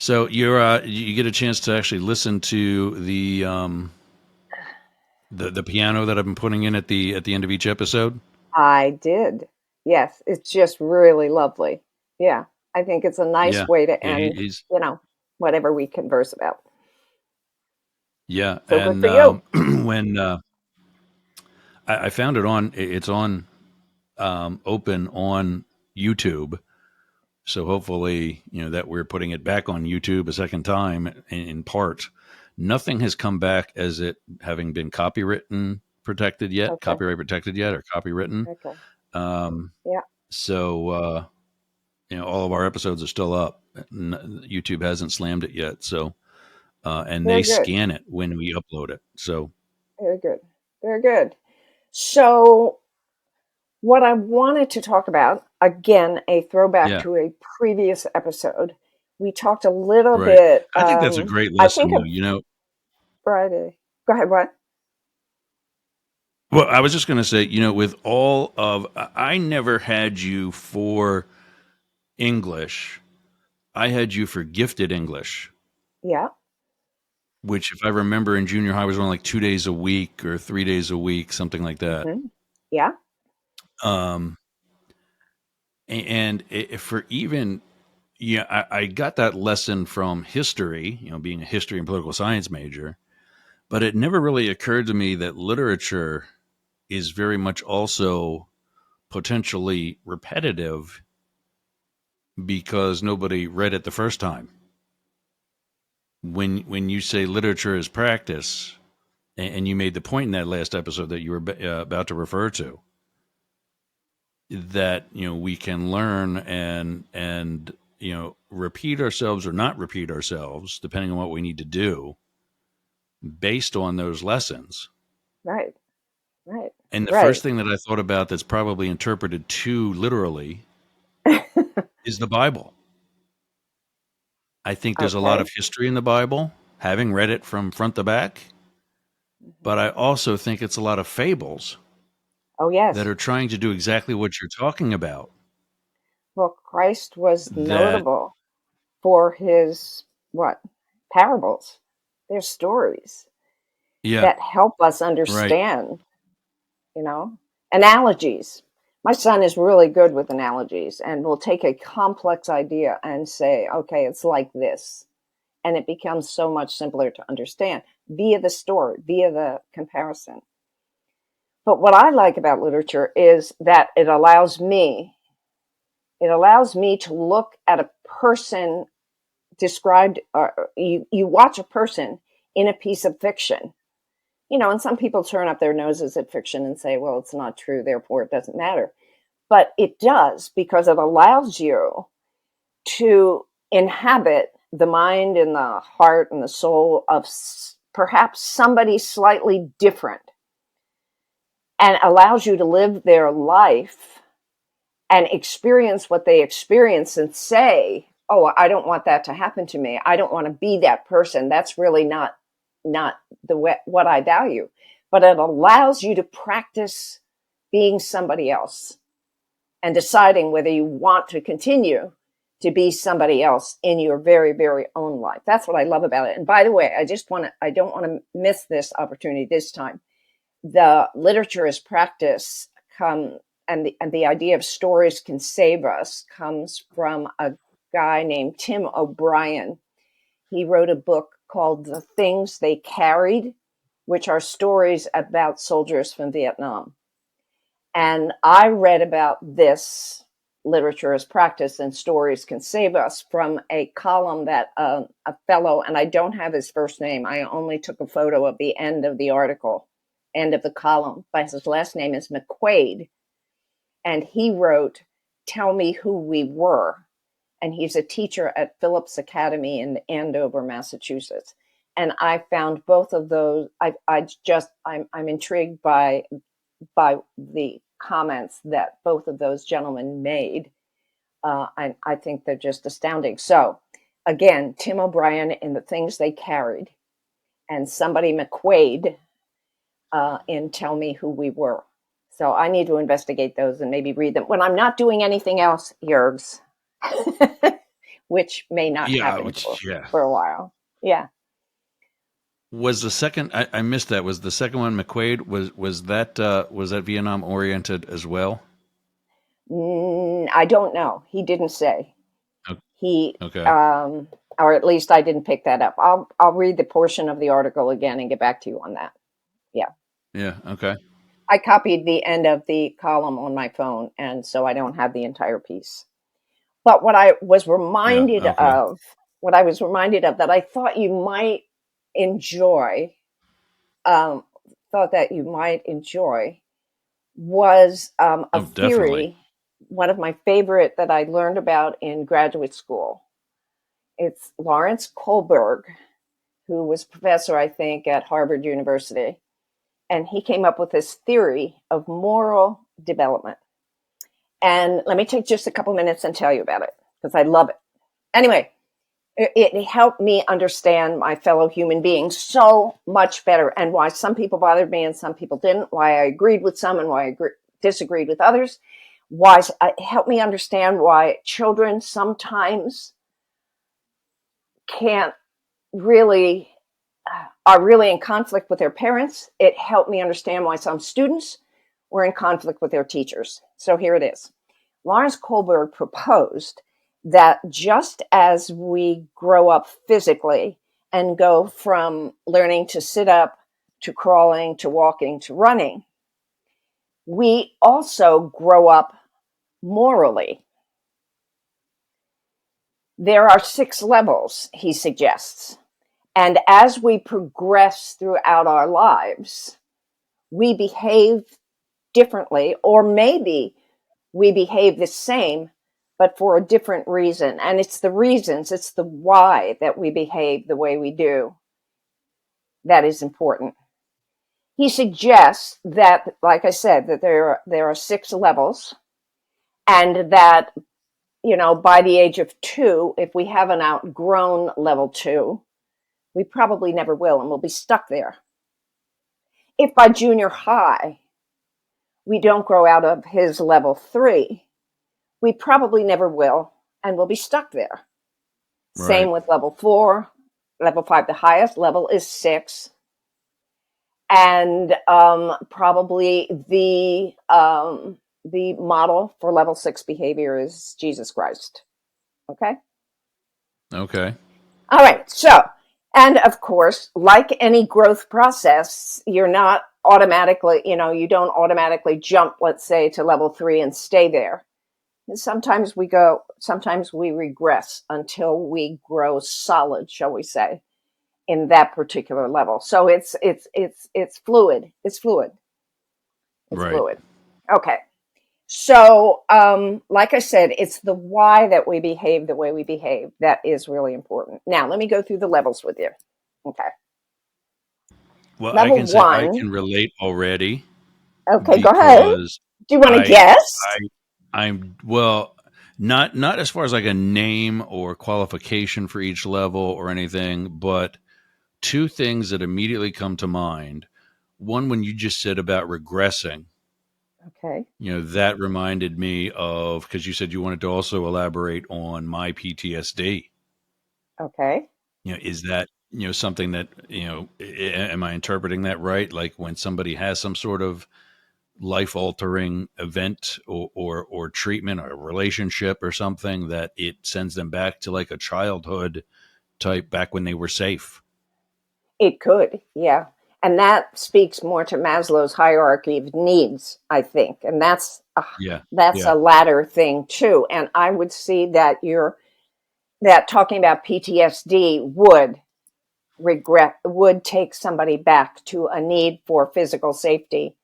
So you get a chance to actually listen to the piano that I've been putting in at the end of each episode. I did. Yes, it's just really lovely. Yeah, I think it's a nice Yeah, way to yeah, end, he's you know, whatever we converse about. yeah, So good and for you. when I found it on, it's on open on YouTube. So hopefully, that we're putting it back on YouTube a second time in part. Nothing has come back as it having been Okay. copyright protected yet, or copywritten. Okay. Um, Yeah, so all of our episodes are still up. YouTube hasn't slammed it yet. So and they very good. scan it when we upload it. So Very good. Very good. So, what I wanted to talk about, again, a throwback yeah, to a previous episode, we talked a little right. bit, I think that's a great I think lesson, though. of Friday. Go ahead, what? Well, I was just going to say, with all of, I never had you for English. I had you for gifted English, Yeah. which, if I remember, in junior high was only like 2 days a week or 3 days a week, something like that. Yeah. Um, and for even, yeah, I got that lesson from history, being a history and political science major, but it never really occurred to me that literature is very much also potentially repetitive because nobody read it the first time. When you say literature is practice, and you made the point in that last episode that you were about to refer to, that we can learn and repeat ourselves or not repeat ourselves depending on what we need to do based on those lessons. Right. Right. And the first Right. thing that I thought about that's probably interpreted too literally is the Bible. I think there's a lot Okay. of history in the Bible, having read it from front to back, but I Mhm. also think it's a lot of fables Oh, that yes. are trying to do exactly what you're talking about. Well, Christ was That, notable for his what? Parables. They're stories yeah, that help us right. understand, you know, analogies. My son is really good with analogies and will take a complex idea and say, okay, it's like this. And it becomes so much simpler to understand via the story, via the comparison. But what I like about literature is that it allows me to look at a person described, you watch a person in a piece of fiction, and some people turn up their noses at fiction and say, well, it's not true, therefore it doesn't matter. But it does, because it allows you to inhabit the mind and the heart and the soul of perhaps somebody slightly different, and allows you to live their life and experience what they experience and say, oh, I don't want that to happen to me, I don't want to be that person, that's really not the way, what I value. But it allows you to practice being somebody else and deciding whether you want to continue to be somebody else in your very, very own life. That's what I love about it. And by the way, I don't want to miss this opportunity this time. The literature as practice and the idea of stories can save us comes from a guy named Tim O'Brien. He wrote a book called The Things They Carried, which are stories about soldiers from Vietnam. And I read about this literature as practice and stories can save us from a column that a fellow, and I don't have his first name, I only took a photo of the end of the article, end of the column, but his last name is McQuaid. And he wrote, Tell Me Who We Were. And he's a teacher at Phillips Academy in Andover, Massachusetts. And I found both of those. I'm intrigued by the comments that both of those gentlemen made. I think they're just astounding. So, again, Tim O'Brien in The Things They Carried, and somebody McQuaid in Tell Me Who We Were. So I need to investigate those and maybe read them when I'm not doing anything else, Yergs. which may not Yeah, happen yeah. for a while. Yeah. Was the second? I missed that. Was the second one McQuaid? Was that Vietnam oriented as well? I don't know. He didn't say. O- He, Okay. um, or at least I didn't pick that up. I'll read the portion of the article again and get back to you on that. Yeah. Yeah. Okay. I copied the end of the column on my phone, and so I don't have the entire piece. But Yeah. Okay. what I was reminded of that I thought you might enjoy, um, thought that you might enjoy was a Oh, definitely. theory, one of my favorite that I learned about in graduate school. It's Lawrence Kohlberg, who was professor, I think, at Harvard University. And he came up with this theory of moral development. And let me take just a couple minutes and tell you about it because I love it. Anyway, it helped me understand my fellow human beings so much better and why some people bothered me and some people didn't, why I agreed with some and why I disagreed with others. Why it helped me understand why children sometimes can't really are really in conflict with their parents. It helped me understand why some students were in conflict with their teachers. So here it is. Lawrence Kohlberg proposed that just as we grow up physically and go from learning to sit up to crawling to walking to running, we also grow up morally. There are 6 levels, he suggests. And as we progress throughout our lives, we behave differently, or maybe we behave the same, but for a different reason. And it's the reasons, it's the why that we behave the way we do that is important. He suggests that, like I said, that there are 6 levels, and that, by the age of 2, if we haven't outgrown level 2, we probably never will, and we'll be stuck there. If by junior high we don't grow out of his level 3, we probably never will, and we'll be stuck there. Right. Same with level 4, level 5, the highest level is 6. And probably the model for level 6 behavior is Jesus Christ. Okay. Okay. All right. So, and of course, like any growth process, you're not automatically, you don't automatically jump, let's say, to level 3 and stay there. And sometimes we regress until we grow solid, shall we say, in that particular level. So it's fluid. It's fluid. It's Right. fluid. Okay. So, like I said, it's the why that we behave the way we behave that is really important. Now, let me go through the levels with you. Okay. Well, I Level can say I one. can relate already Okay, go ahead. because Do you want to I guess? I I'm well, not as far as like a name or qualification for each level or anything, but two things that immediately come to mind. One, when you just said about regressing, Okay. that reminded me of, because you said you wanted to also elaborate on my PTSD. Okay. Is that, something that, am I interpreting that right? Like when somebody has some sort of life altering event or treatment or a relationship or something, that it sends them back to like a childhood type, back when they were safe. It could, yeah. And that speaks more to Maslow's hierarchy of needs, I think. And Yeah. that's Yeah. a latter thing too. And I would see that talking about PTSD would take somebody back to a need for physical safety,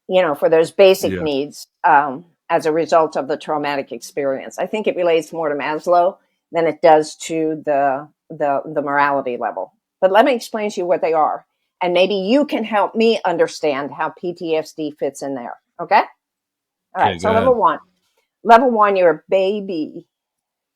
for those basic Yeah. needs, as a result of the traumatic experience. I think it relates more to Maslow than it does to the morality level. But let me explain to you what they are, and maybe you can help me understand how PTSD fits in there. Okay. All Okay. right. Go So ahead. level one, you're a baby.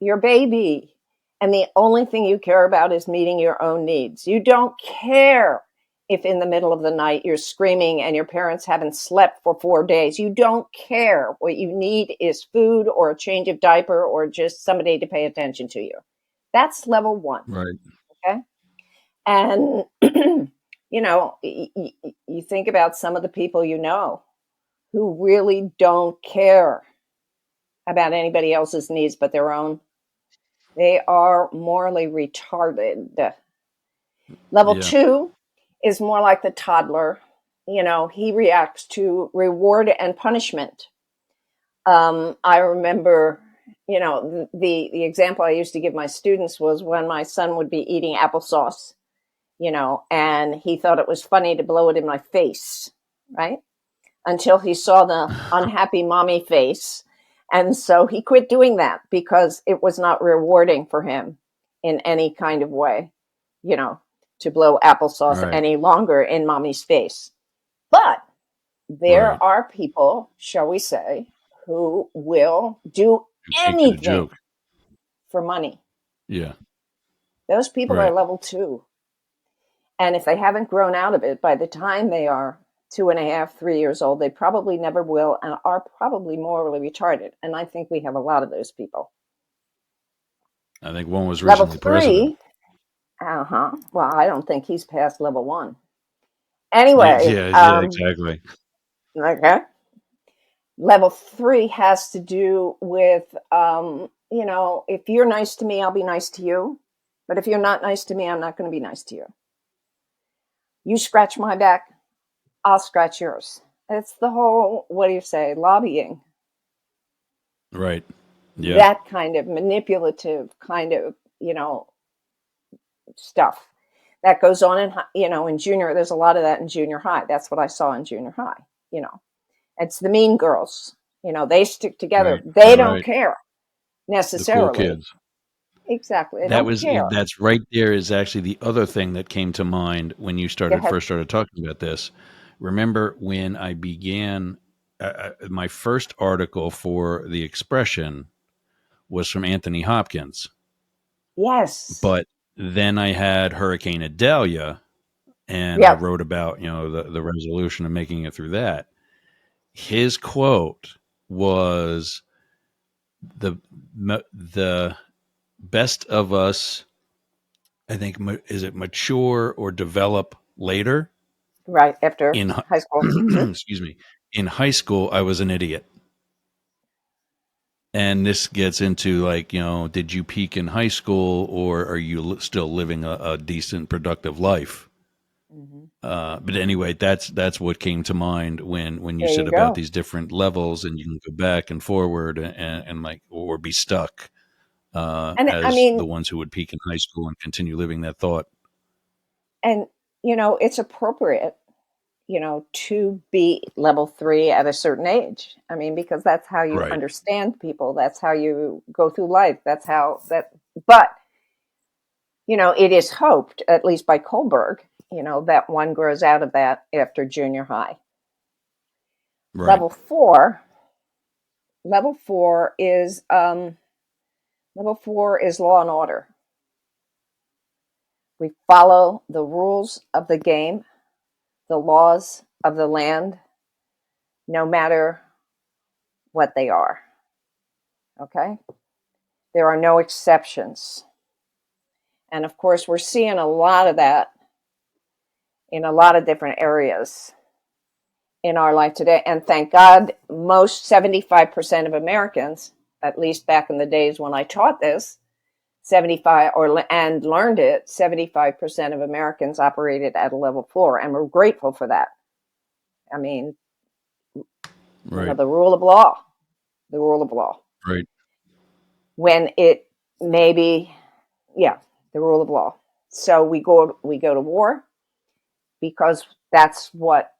You're a baby. And the only thing you care about is meeting your own needs. You don't care if in the middle of the night you're screaming and your parents haven't slept for 4 days. You don't care. What you need is food or a change of diaper or just somebody to pay attention to you. That's level one. Right. Okay. And, you think about some of the people you know who really don't care about anybody else's needs but their own. They are morally retarded. Level Yeah. two is more like the toddler. He reacts to reward and punishment. I remember, the example I used to give my students was when my son would be eating applesauce, and he thought it was funny to blow it in my face, right? Until he saw the unhappy mommy face. And so he quit doing that because it was not rewarding for him in any kind of way, you know, to blow applesauce Right. any longer in mommy's face. But there Right. are people, shall we say, who will do Who takes it a anything joke. for money. Yeah. Those people are Right. level two. And if they haven't grown out of it by the time they are 2.5, 3 years old, they probably never will and are probably morally retarded. And I think we have a lot of those people. I think one was Level recently president. three, well, I don't think he's past level one. Yeah. Anyway, Yeah. Yeah. Exactly. okay. Level three has to do with, if you're nice to me, I'll be nice to you. But if you're not nice to me, I'm not going to be nice to you. You scratch my back, I'll scratch yours. It's the whole, what do you say, lobbying. Right. Yeah. That kind of manipulative kind of, stuff that goes on in junior. There's a lot of that in junior high. That's what I saw in junior high. You know, it's the mean girls. They stick together. Right. They don't Right. care The cool necessarily. kids. Exactly. They That don't was care. that's right there is actually the other thing that came to mind when you Go started ahead. first started talking about this. Remember when I began my first article for the Expression was from Anthony Hopkins, Yes. but then I had Hurricane Idalia, and I Yep. wrote about the resolution of making it through that. His quote was the the best of us. I think is it mature or develop later. Right after In high school. excuse me, in high school I was an idiot, and this gets into like did you peak in high school or are you still living a decent productive life? Mm-hmm. But anyway, that's what came to mind when you There said you about go. these different levels, and you can go back and forward and like or be stuck And I as the mean, ones who would peak in high school and continue living that thought. and it's appropriate, to be level three at a certain age. I mean, because that's how you Right, understand people. That's how you go through life. That's how that, but, it is hoped, at least by Kohlberg, that one grows out of that after junior high. right, Level four, level four is, level four is law and order. We follow the rules of the game, the laws of the land, no matter what they are. Okay? There are no exceptions. And of course, we're seeing a lot of that in a lot of different areas in our life today. And thank God, most 75% of Americans, at least back in the days when I taught this, 75 and learned it, 75% of Americans operated at a level four. And we're grateful for that. I mean, right, the rule of law, the rule of law. right, When it maybe, yeah, the rule of law. So we go to war because that's what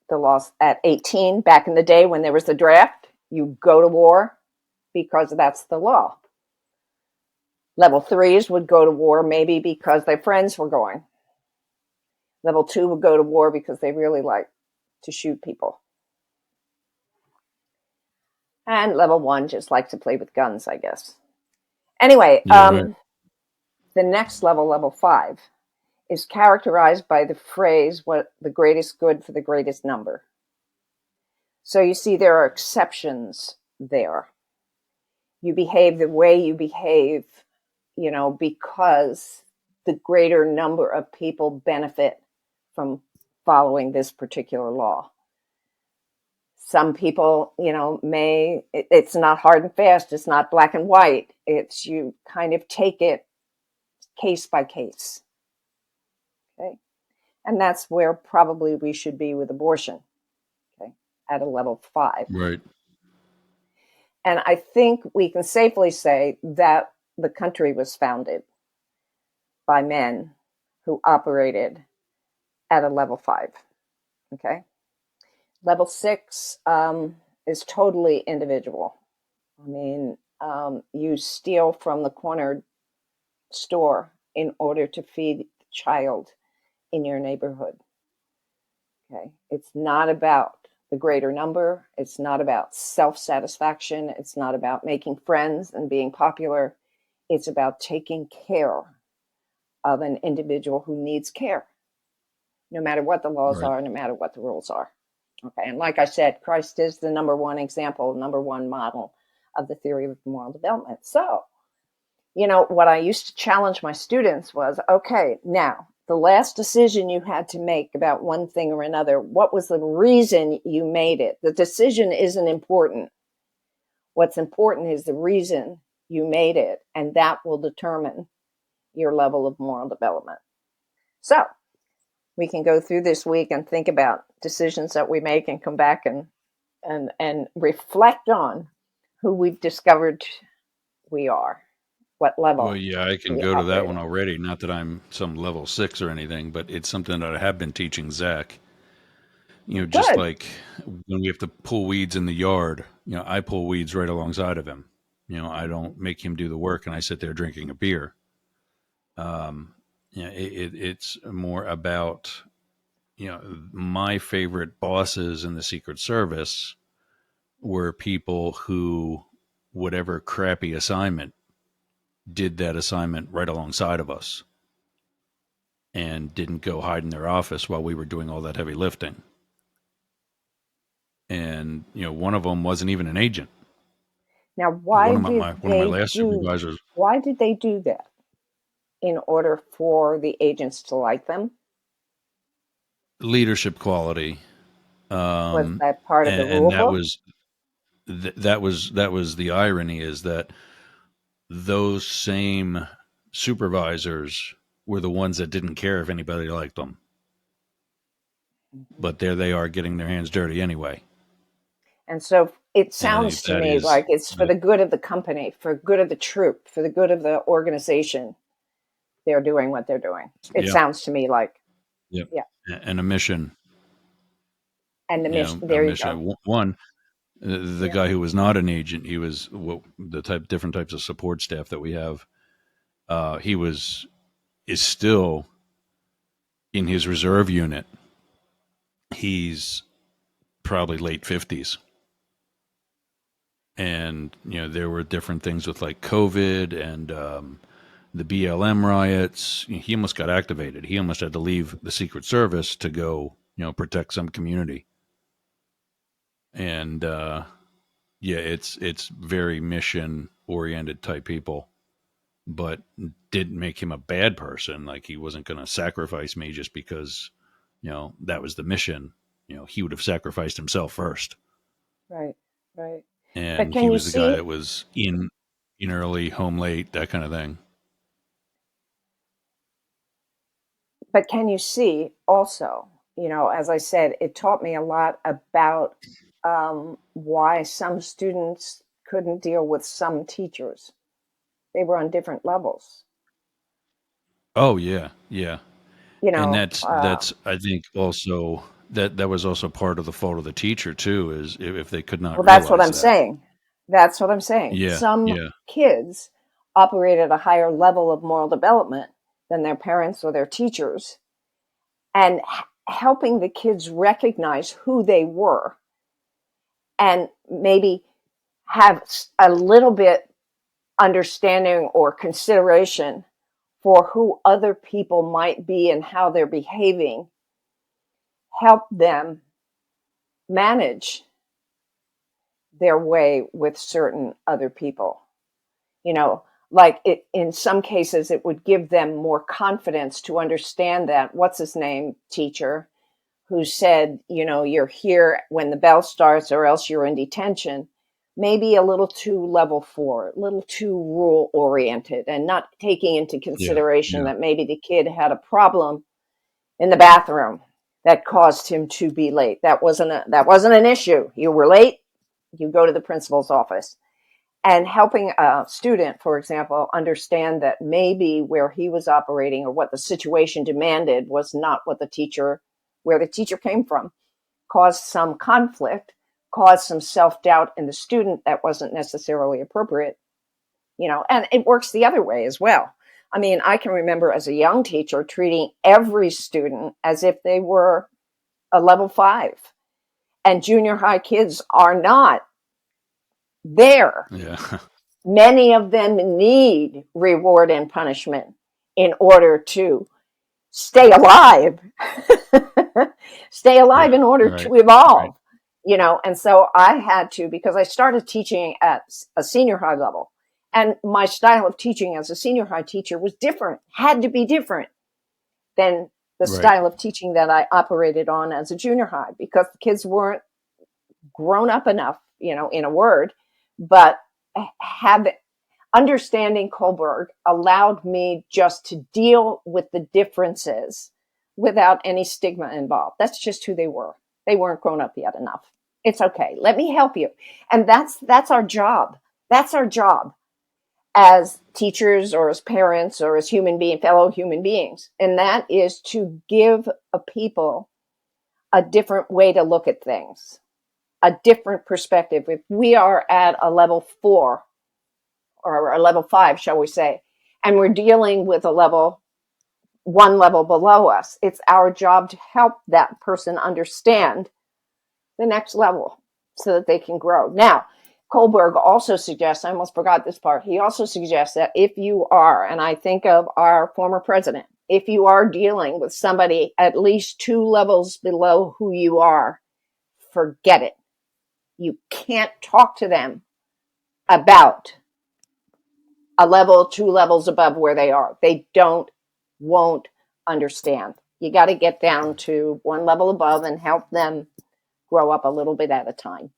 the laws at 18 back in the day when there was the draft. You go to war because that's the law. Level threes would go to war maybe because their friends were going. Level two would go to war because they really like to shoot people. And level one just like to play with guns, I guess. Anyway, yeah, right, the next level, level five, is characterized by the phrase, what the greatest good for the greatest number. So you see, there are exceptions there. You behave the way you behave, because the greater number of people benefit from following this particular law. Some people, it's not hard and fast. It's not black and white. It's, you kind of take it case by case. Okay. And that's where probably we should be with abortion. Okay. At a level 5. Right. And I think we can safely say that the country was founded by men who operated at a level 5. Okay. Level 6 is totally individual. I mean, you steal from the corner store in order to feed the child in your neighborhood. Okay. It's not about the greater number. It's not about self-satisfaction. It's not about making friends and being popular. It's about taking care of an individual who needs care, no matter what the laws Right. are, no matter what the rules are. Okay. And like I said, Christ is the number one example, number one model of the theory of moral development. So, what I used to challenge my students was, okay, now the last decision you had to make about one thing or another, what was the reason you made it? The decision isn't important. What's important is the reason you made it, and that will determine your level of moral development. So we can go through this week and think about decisions that we make and come back and reflect on who we've discovered we are, what Well, level yeah, I can we go to that operate one in. already. Not that I'm some level 6 or anything, but it's something that I have been teaching Zach. Just Good. like when we have to pull weeds in the yard, I pull weeds right alongside of him. I don't make him do the work and I sit there drinking a beer. It's more about, my favorite bosses in the Secret Service were people who, whatever crappy assignment, did that assignment right alongside of us and didn't go hide in their office while we were doing all that heavy lifting. And one of them wasn't even an agent. Now, One of my last supervisors, why did they do that? In order for the agents to like them? leadership quality, Was um, that part of the and rule that book? was that was the irony, is that those same supervisors were the ones that didn't care if anybody liked them, Mhm. but there they are getting their hands dirty anyway. And so it And sounds to that me is like it's for the the good of the company, for the good of the troop, for the good of the organization. They're doing what they're doing. It yeah, sounds to me like, yep, yeah. and a mission. And the mission, A there you go. mission. One, the Yeah. guy who was not an agent, he was the different types of support staff that we have. He is still in his reserve unit. He's probably late 50s, and there were different things with like COVID and the BLM riots. He almost got activated. He almost had to leave the Secret Service to go protect some community. And yeah, it's very mission oriented type people, but didn't make him a bad person. Like, he wasn't going to sacrifice me just because that was the mission. He would have sacrificed himself first. Right. Right. But And he can you was the guy see? that was in early, home late, that kind of thing. But can you see also, as I said, it taught me a lot about why some students couldn't deal with some teachers. They were on different levels. Oh yeah, yeah. You And know, that's I think also that was also part of the fault of the teacher too, is if they could not well, that's what realize I'm that. saying. That's what I'm saying. Yeah, Some yeah, kids operate at a higher level of moral development than their parents or their teachers, and helping the kids recognize who they were and maybe have a little bit understanding or consideration for who other people might be and how they're behaving, help them manage their way with certain other people. You know, like it, in some cases, it would give them more confidence to understand that, what's his name, teacher, who said, you know, you're here when the bell starts or else you're in detention, maybe a little too level 4, a little too rule oriented, and not taking into Yeah. consideration Yeah. that maybe the kid had a problem in the bathroom that caused him to be late. That wasn't an issue. You were late, you go to the principal's office. And helping a student, for example, understand that maybe where he was operating or what the situation demanded was not what where the teacher came from, caused some conflict, caused some self-doubt in the student that wasn't necessarily appropriate, you know, and it works the other way as well. I mean, I can remember as a young teacher treating every student as if they were a level 5, and junior high kids are not there. Yeah. Many of them need reward and punishment in order to stay alive, stay alive Yeah. in order Right. to Right. evolve, you know. And so I had to, because I started teaching at a senior high level, and my style of teaching as a senior high teacher was different, had to be different than the Right. style of teaching that I operated on as a junior high, because the kids weren't grown up enough, you know, in a word, but have understanding Kohlberg allowed me just to deal with the differences without any stigma involved. That's just who they were. They weren't grown up yet enough. It's okay. Let me help you. And that's our job. That's our job as teachers or as parents or as fellow human beings. And that is to give a people a different way to look at things, a different perspective. If we are at a level 4 or a level 5, shall we say, and we're dealing with a one level below us, it's our job to help that person understand the next level so that they can grow. Now, Kohlberg also suggests, I almost forgot this part, he also suggests that if you are, and I think of our former president, if you are dealing with somebody at least 2 levels below who you are, forget it. You can't talk to them about a level, 2 levels above where they are. They won't understand. You got to get down to 1 level above and help them grow up a little bit at a time.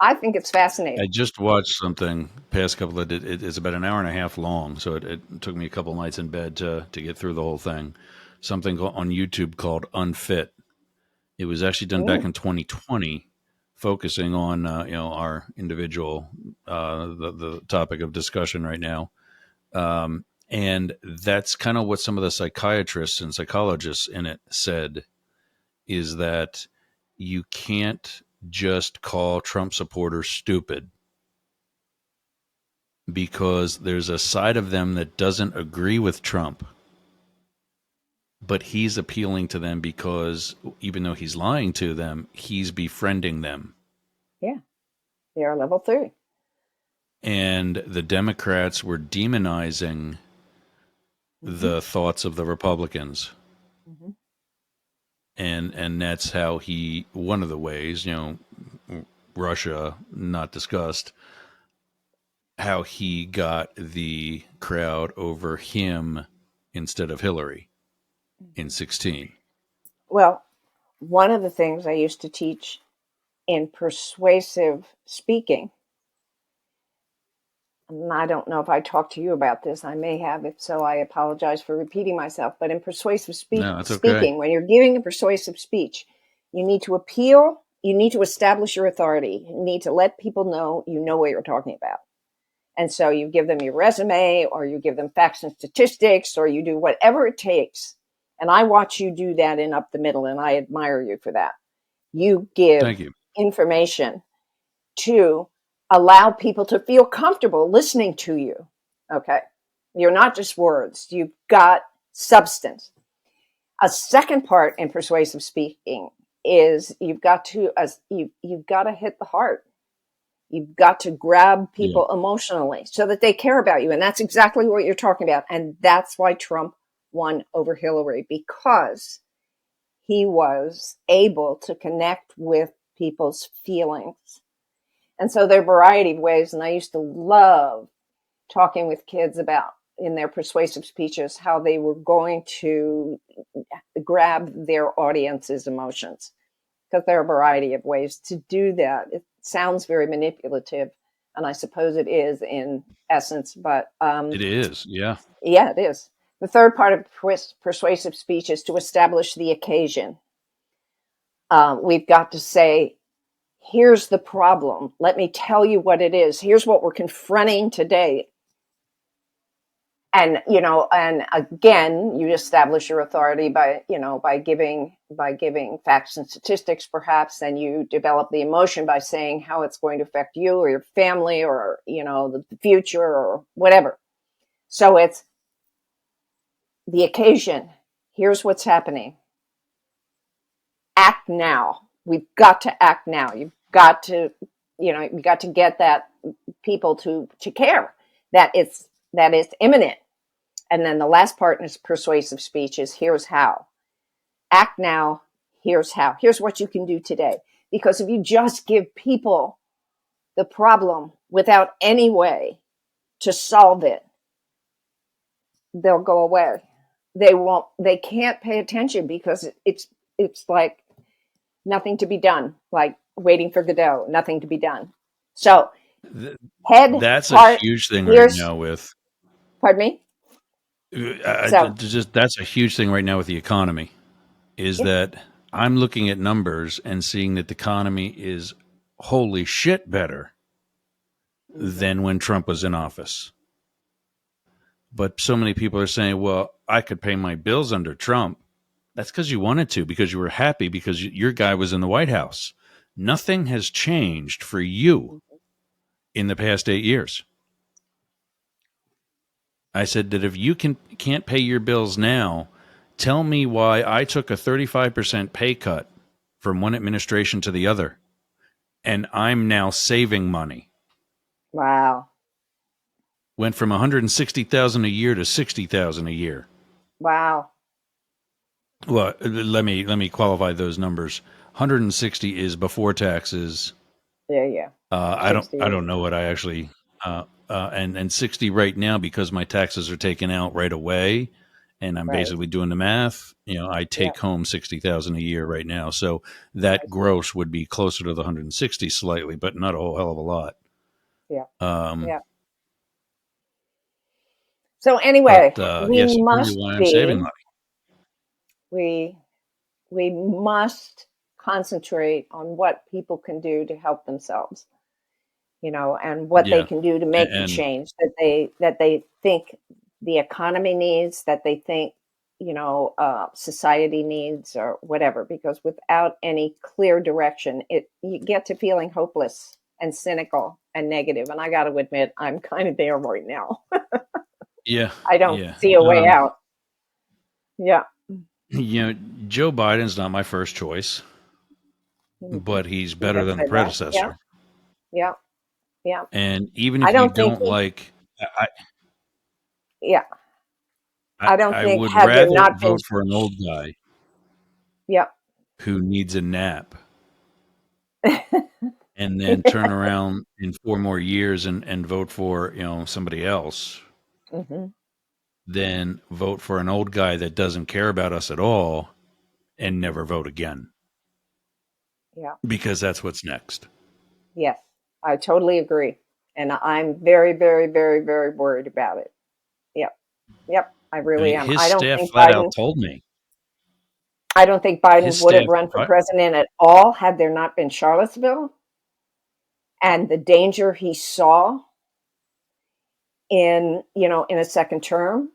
I think it's I fascinating. just watched something past couple of it's about an hour and a half long, so it took me a couple nights in bed to get through the whole thing. Something on YouTube called Unfit. It was actually done back Mm, in 2020, focusing on our individual the topic of discussion right now. And that's kind of what some of the psychiatrists and psychologists in it said, is that you can't just call Trump supporters stupid, because there's a side of them that doesn't agree with Trump, but he's appealing to them because even though he's lying to them, he's befriending them. yeah, they are level 3. And the Democrats were demonizing Mm-hmm. the thoughts of the Republicans. Mm-hmm. And that's how he, one of the ways, Russia not discussed, how he got the crowd over him instead of Hillary in 16. Well, one of the things I used to teach in persuasive speaking, and I don't know if I talked to you about this. I may have. If so, I apologize for repeating myself. But in persuasive No, that's okay. speaking, when you're giving a persuasive speech, you need to appeal. You need to establish your authority. You need to let people know you know what you're talking about. And so you give them your resume, or you give them facts and statistics, or you do whatever it takes. And I watch you do that in Up the Middle, and I admire you for that. You give Thank you. information to allow people to feel comfortable listening to you. Okay. You're not just words, you've got substance. A second part in persuasive speaking is you've got to hit the heart. You've got to grab Yeah. people emotionally so that they care about you. And that's exactly what you're talking about. And that's why Trump won over Hillary, because he was able to connect with people's feelings. And so there are a variety of ways. And I used to love talking with kids about in their persuasive speeches how they were going to grab their audience's emotions, because there are a variety of ways to do that. It sounds very manipulative, and I suppose it is in essence, but It is. Yeah. yeah, it is. The third part of persuasive speech is to establish the occasion. We've got to say, here's the problem. Let me tell you what it is. Here's what we're confronting today. And and again, you establish your authority by giving facts and statistics, perhaps. Then you develop the emotion by saying how it's going to affect you or your family, or the future, or whatever. So it's the occasion. Here's what's happening. Act now. We've got to act now. You've got to get that people to care that it's imminent. And then the last part is persuasive speech is, here's how. Act now. Here's how. Here's what you can do today. Because if you just give people the problem without any way to solve it, they'll go away. They can't pay attention, because it's like nothing to be done, like waiting for Godot, nothing to be done. So Th- head, that's a heart, huge thing right here's, now with pardon me. So just that's a huge thing right now with the economy, is yeah. that I'm looking at numbers and seeing that the economy is holy shit better Mm-hmm. than when Trump was in office. But so many people are saying, well, I could pay my bills under Trump. That's because you wanted to, because you were happy, because your guy was in the White House. Nothing has changed for you in the past 8 years. I said that if you can't pay your bills now, tell me why I took a 35% pay cut from one administration to the other, and I'm now saving money. Wow. Went from 160,000 a year to 60,000 a year. Wow. Well, let me qualify those numbers. 160 is before taxes. Yeah, yeah. I don't 60 I is. don't know what I actually and 60 right now, because my taxes are taken out right away, and I'm Right. basically doing the math. I Yeah, take home 60,000 a year right now, so I that see. gross would be closer to the 160 slightly, but not a whole hell of a lot. Yeah. Um, Yeah. So but anyway, we yes, you wonder must why I'm saving be money. we we must concentrate on what people can do to help themselves, and what they Yeah, can do to make the and change that they think the economy needs, that they think society needs, or whatever. Because without any clear direction, you get to feeling hopeless and cynical and negative. And I got to admit, I'm kind of there right now. yeah, I don't yeah. see a way out. Yeah. You know, Joe Biden's not my first choice, Hmm. but he's You better have than the said that. Yeah. predecessor. Yeah. Yeah. And even I if you don't think don't he, like, I, yeah. I, I don't I think, would had there rather not been, vote for an old guy yeah. who needs a nap and then turn around in 4 more years and vote for somebody else Hmm. than vote for an old guy that doesn't care about us at all and never vote again, Yeah. because that's what's next. Yes. I totally agree. And I'm very, very, very, very worried about it. Yep. Yep. I I really mean, am. his staff flat out told me. I don't think His Biden would have staff, run for president at all had there not been Charlottesville and the danger he saw in a second term.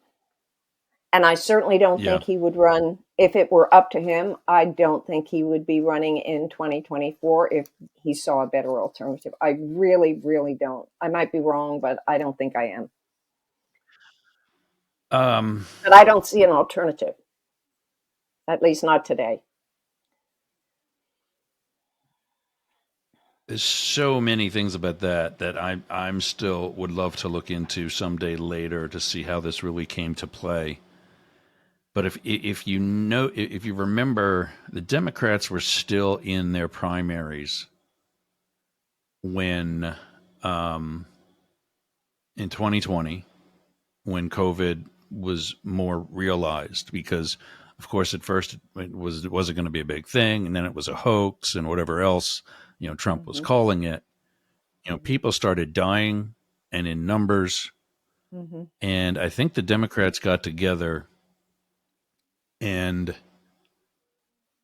And I certainly don't yeah. think he would run if it were up to him. I don't think he would be running in 2024 if he saw a better alternative. I really, really don't. I might be wrong, but I don't think I am. Um, But I don't see an alternative, at least not today. there's so many things about that I'm still would love to look into someday later to see how this really came to play. But if you know if you remember, the Democrats were still in their primaries when in 2020 when COVID was more realized because of course at first it wasn't going to be a big thing and then it was a hoax and whatever else Trump was Mm-hmm. calling it. Mm-hmm. People started dying and in numbers, Mm-hmm. and I think the Democrats got together and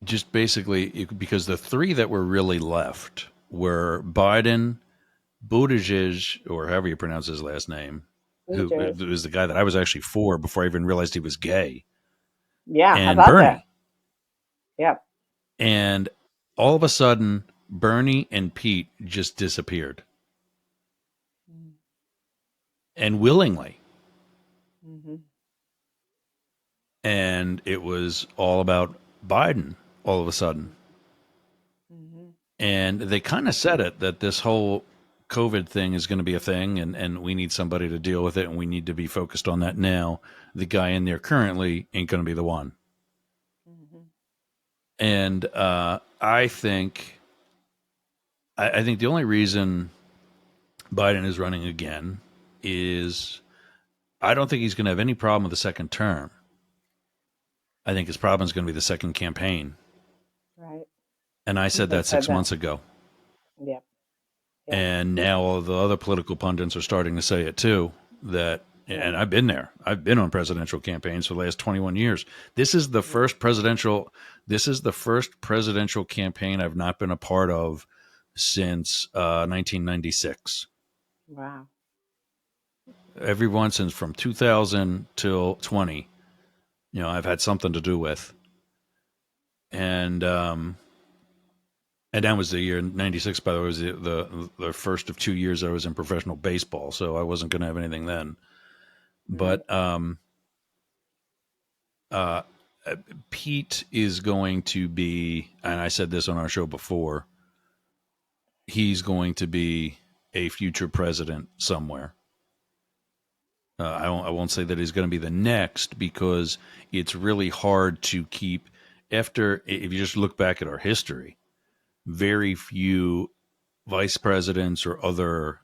just basically because the three that were really left were Biden, Buttigieg, or however you pronounce his last name, who BJ's. was the guy that I was actually for before I even realized he was gay, Yeah, how and about that? Bernie. Yep. And all of a sudden, Bernie and Pete just disappeared, and willingly. Mm-hmm. And it was all about Biden all of a sudden. Mm-hmm. And they kind of said it that this whole COVID thing is going to be a thing and we need somebody to deal with it and we need to be focused on that now. The guy in there currently ain't going to be the one. Mm-hmm. And I think the only reason Biden is running again is I don't think he's going to have any problem with the second term. I think his problem is going to be the second campaign. Right. And I You said have that said 6 that. months ago. Yep. Yep. And now all the other political pundits are starting to say it too. That, Yeah. and I've been there. I've been on presidential campaigns for the last 21 years. This is the Yeah. first presidential. This is the first presidential campaign I've not been a part of since 1996. Wow. Everyone since from 2000 till 20. I've had something to do with, and and that was the year '96. By the way, was the first of 2 years I was in professional baseball, so I wasn't going to have anything then. Right. But uh, Pete is going to be, and I said this on our show before, he's going to be a future president somewhere. I won't say that he's going to be the next because it's really hard to keep after. If you just look back at our history, very few vice presidents or other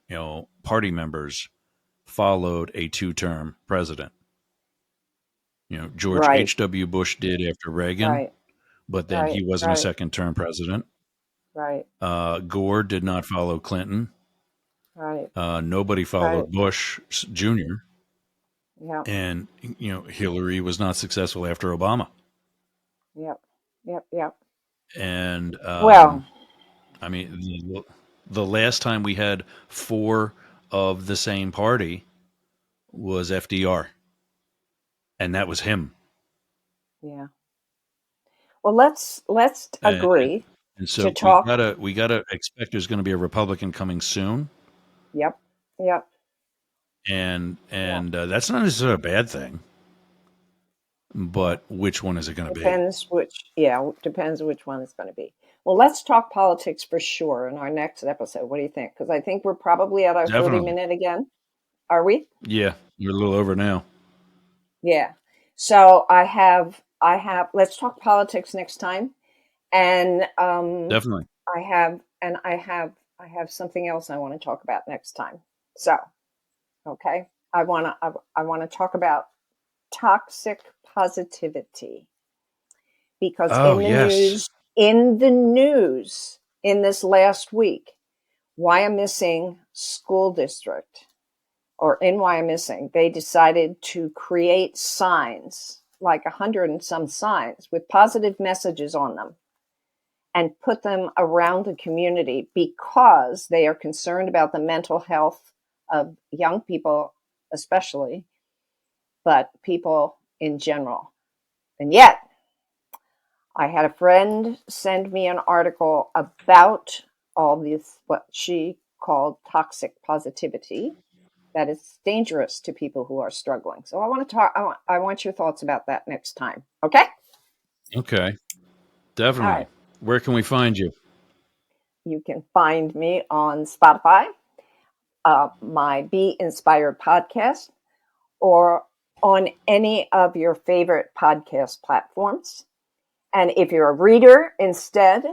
party members followed a two-term president. George Right. H.W. Bush did after Reagan, Right. but then Right. he wasn't a Right. second-term president. Right. Gore did not follow Clinton. Right. Nobody Right. followed Bush Jr. Yep. And Hillary was not successful after Obama. Yep. Yep. Yep. And Well, I mean, the last time we had four of the same party was FDR, and that was him. yeah. Well, let's And, agree and to so talk. we gotta expect there's going to be a Republican coming soon, Yep. Yep. Yep. and that's not necessarily a bad thing. Yeah. But which one is it going to be? Depends which. Yeah. Depends which one it's going to be. Well, let's talk politics for sure in our next episode. What do you think? Because I think we're probably at our 30 Definitely. minute again. Are we? Yeah, you're a little over now. Yeah. So let's talk politics next time. And Definitely. I have something else I want to talk about next time. So, okay. I want to talk about toxic positivity because Oh yes, in the news in this last week, Wyomissing School District or in Wyomissing, they decided to create signs, like 100 and some signs with positive messages on them and put them around the community because they are concerned about the mental health of young people, especially, but people in general. And yet, I had a friend send me an article about all this, what she called toxic positivity, that is dangerous to people who are struggling. So I want to talk. I want your thoughts about that next time. Okay. okay, All right. definitely. Where can we find you? You can find me on Spotify, my Be Inspired podcast, or on any of your favorite podcast platforms. And if you're a reader instead,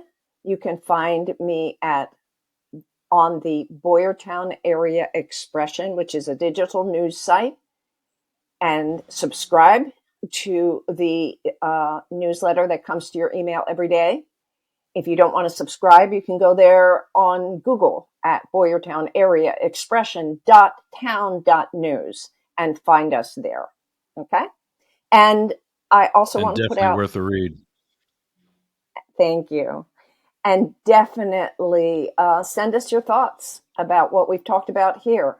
you can find me on the Boyertown Area Expression, which is a digital news site, and subscribe to the newsletter that comes to your email every day. If you don't want to subscribe, you can go there on Google at Boyertown Area Expression .town.news and find us there. Okay. And I also And want to put definitely out, worth a read. thank you. And definitely send us your thoughts about what we've talked about here.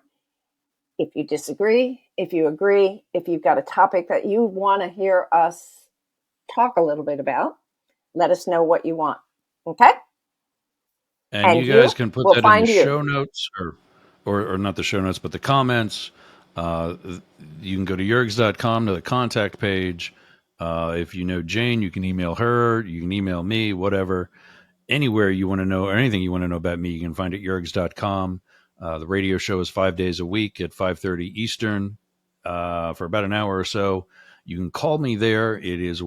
If you disagree, if you agree, if you've got a topic that you want to hear us talk a little bit about, let us know what you want. Okay? And And you guys you can put will that in the find you. show notes, or not the show notes, but the comments. Uh, you can go to yergs.com to the contact page. If you know Jane, you can email her. You can email me, whatever. Anywhere you want to know, or anything you want to know about me, you can find it at yergs.com. The radio show is 5 days a week at 5:30 Eastern for about an hour or so. You can call me there. It is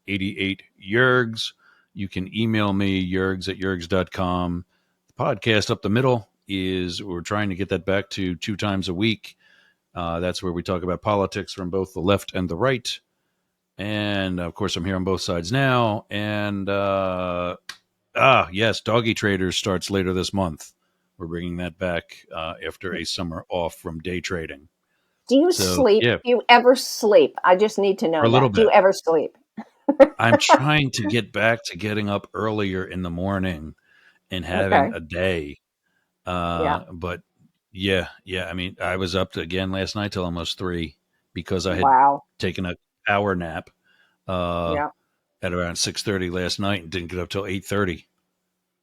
1-888-88-YERGS. You can email me, yergs@yergs.com. The podcast up the middle is, we're trying to get that back to 2 times a week. That's where we talk about politics from both the left and the right. And of course, I'm here on both sides now. And yes, Doggy Traders starts later this month. We're bringing that back after a summer off from day trading. Do you So sleep? yeah, Do you ever sleep? I just need to for know a little that. Do you bit. ever sleep? I'm trying to get back to getting up earlier in the morning and having Okay. a day. Yeah. But yeah. I mean, I was up again last night till almost 3 because I had Wow. taken a power nap uh, Yeah. at around 6:30 last night and didn't get up till 8:30. Eight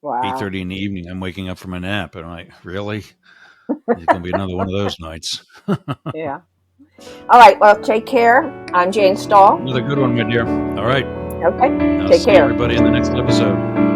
Wow. thirty in the evening, I'm waking up from a nap, and I'm like, really? It's going to be another one of those nights. Yeah. All right. Well, take care. I'm Jane Stahl. Another good one, my dear. All right. Okay. I'll Take see care. everybody in the next episode.